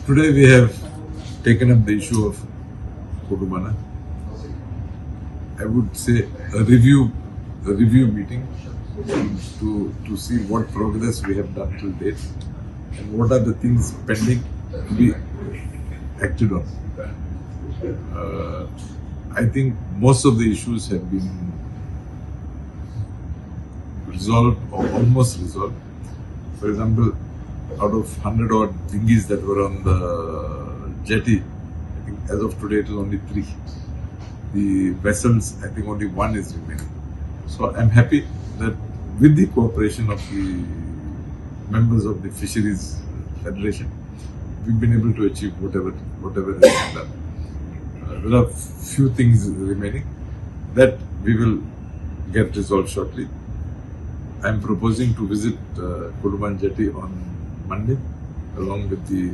Today we have taken up the issue of Cutbona. I would say a review meeting to see what progress we have done till date and what are the things pending to be acted on. I think most of the issues have been resolved or almost resolved. For example, out of 100 odd dinghies that were on the jetty, I think as of today it is only 3. The vessels, I think only 1 is remaining. So I'm happy that with the cooperation of the members of the Fisheries Federation, we've been able to achieve whatever has been done. There are few things remaining that we will get resolved shortly. I'm proposing to visit Cutbona Jetty on Monday along with the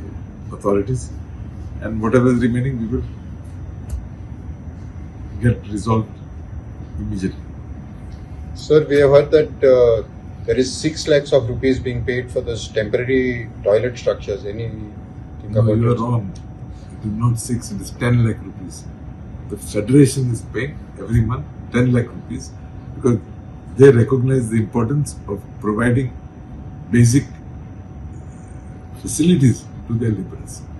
authorities, and whatever is remaining we will get resolved immediately. Sir, we have heard that there is 6 lakhs of rupees being paid for those temporary toilet structures. Anything No, you are wrong. It is not 6, it is 10 lakh rupees. The Federation is paying every month 10 lakh rupees because they recognize the importance of providing basic facilities to their laborers.